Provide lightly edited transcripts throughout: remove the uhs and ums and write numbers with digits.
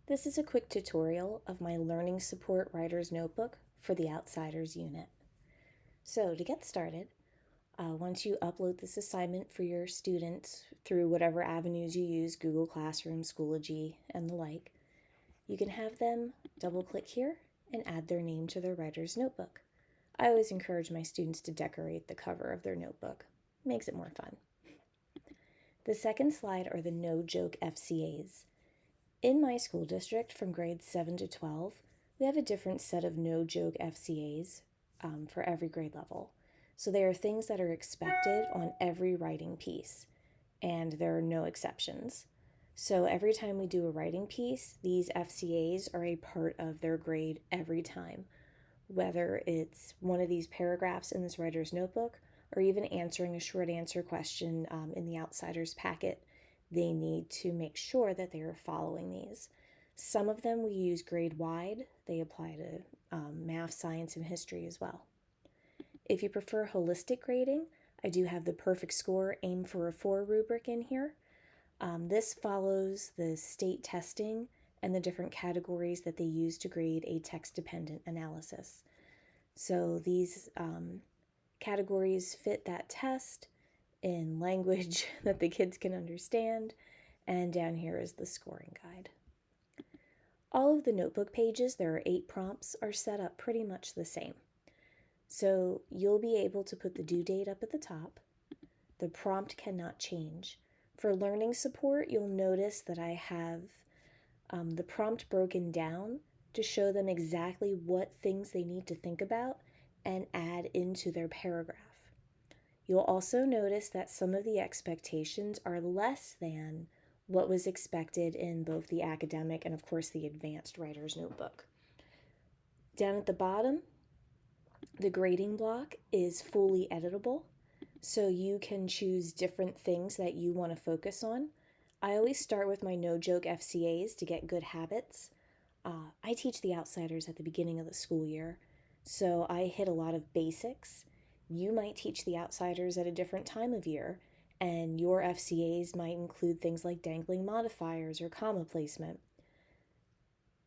This is a quick tutorial of my Learning Support Writer's Notebook for the Outsiders unit. So to get started, once you upload this assignment for your students through whatever avenues you use, Google Classroom, Schoology, and the like, you can have them double-click here and add their name to their writer's notebook. I always encourage my students to decorate the cover of their notebook. Makes it more fun. The second slide are the no-joke FCAs. In my school district, from grades 7 to 12, we have a different set of no-joke FCAs for every grade level. So they are things that are expected on every writing piece, and there are no exceptions. So every time we do a writing piece, these FCAs are a part of their grade every time, whether it's one of these paragraphs in this writer's notebook or even answering a short answer question in the Outsiders packet. They need to make sure that they are following these. Some of them we use grade wide. They apply to math, science, and history as well. If you prefer holistic grading, I do have the perfect score aim for a 4 rubric in here. This follows the state testing and the different categories that they use to grade a text-dependent analysis. So these categories fit that test in language that the kids can understand, and down here is the scoring guide. All of the notebook pages, there are 8 prompts, are set up pretty much the same. So you'll be able to put the due date up at the top. The prompt cannot change. For learning support, you'll notice that I have the prompt broken down to show them exactly what things they need to think about and add into their paragraph. You'll also notice that some of the expectations are less than what was expected in both the academic and, of course, the advanced writer's notebook. Down at the bottom, the grading block is fully editable, so you can choose different things that you want to focus on. I always start with my no-joke FCAs to get good habits. I teach the Outsiders at the beginning of the school year, so I hit a lot of basics. You might teach the Outsiders at a different time of year, and your FCAs might include things like dangling modifiers or comma placement.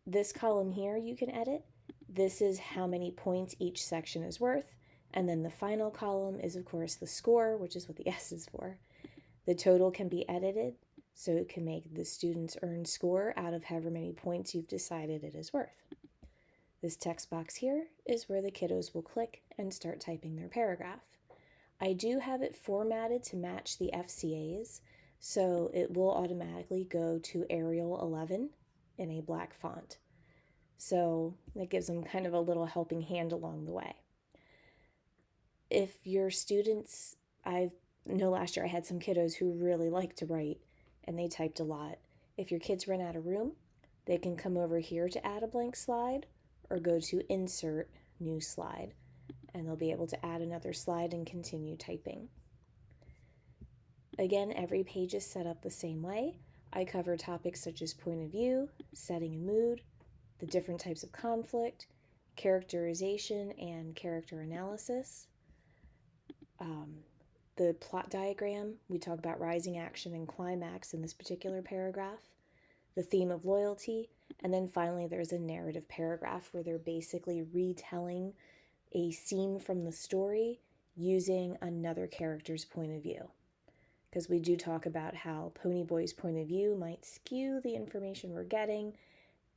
This column here you can edit. This is how many points each section is worth, and then the final column is, of course, the score, which is what the S is for. The total can be edited, so it can make the student's earned score out of however many points you've decided it is worth. This text box here is where the kiddos will click and start typing their paragraph. I do have it formatted to match the FCAs, so it will automatically go to Arial 11 in a black font. So that gives them kind of a little helping hand along the way. If your students, I know last year I had some kiddos who really like to write and they typed a lot. If your kids run out of room, they can come over here to add a blank slide or go to Insert, New Slide, and they'll be able to add another slide and continue typing. Again, every page is set up the same way. I cover topics such as point of view, setting and mood, the different types of conflict, characterization and character analysis. The plot diagram, we talk about rising action and climax in this particular paragraph, the theme of loyalty, and then finally there's a narrative paragraph where they're basically retelling a scene from the story using another character's point of view. Because we do talk about how Ponyboy's point of view might skew the information we're getting,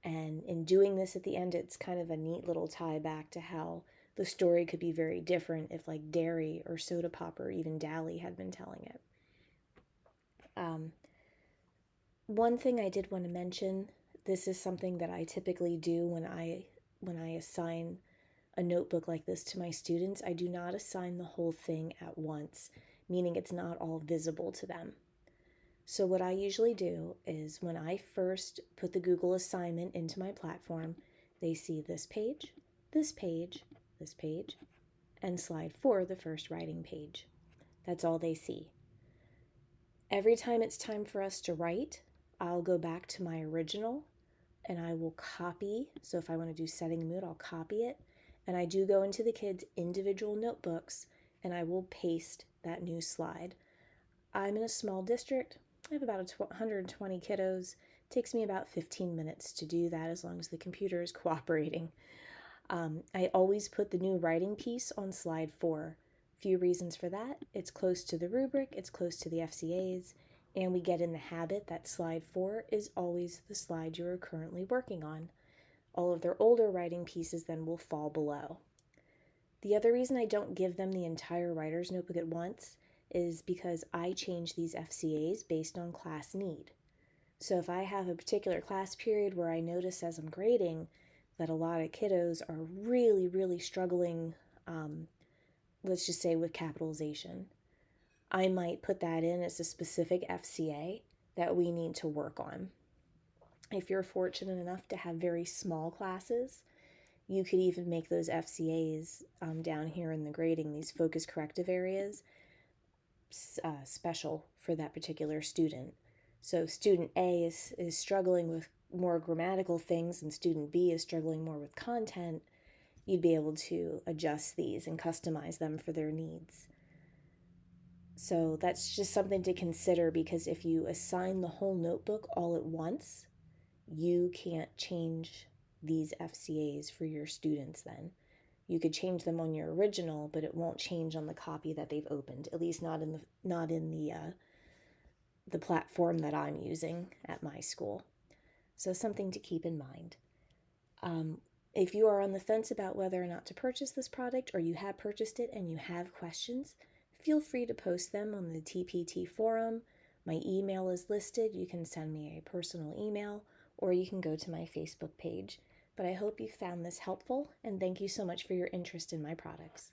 and in doing this at the end, it's kind of a neat little tie back to how the story could be very different if like Derry or Soda Pop or even Dally had been telling it. One thing I did want to mention, this is something that I typically do when I assign a notebook like this to my students. I do not assign the whole thing at once, meaning it's not all visible to them. So what I usually do is when I first put the Google assignment into my platform, they see this page, this page, this page, and slide 4, the first writing page. That's all they see. Every time it's time for us to write, I'll go back to my original and I will copy. So if I want to do setting and mood, I'll copy it. And I do go into the kids' individual notebooks and I will paste that new slide. I'm in a small district. I have about 120 kiddos. It takes me about 15 minutes to do that as long as the computer is cooperating. I always put the new writing piece on slide 4. Few reasons for that. It's close to the rubric, it's close to the FCAs, and we get in the habit that slide 4 is always the slide you are currently working on. All of their older writing pieces then will fall below. The other reason I don't give them the entire writer's notebook at once is because I change these FCAs based on class need. So if I have a particular class period where I notice as I'm grading that a lot of kiddos are really, really struggling, let's just say with capitalization, I might put that in as a specific FCA that we need to work on. If you're fortunate enough to have very small classes, you could even make those FCAs down here in the grading, these focus corrective areas, special for that particular student. So student A is struggling with more grammatical things and student B is struggling more with content. You'd be able to adjust these and customize them for their needs. So that's just something to consider, because if you assign the whole notebook all at once, you can't change these FCAs for your students then. You could change them on your original, but it won't change on the copy that they've opened, at least not in the platform that I'm using at my school. So something to keep in mind. If you are on the fence about whether or not to purchase this product, or you have purchased it and you have questions, feel free to post them on the TPT forum. My email is listed. You can send me a personal email, or you can go to my Facebook page. But I hope you found this helpful, and thank you so much for your interest in my products.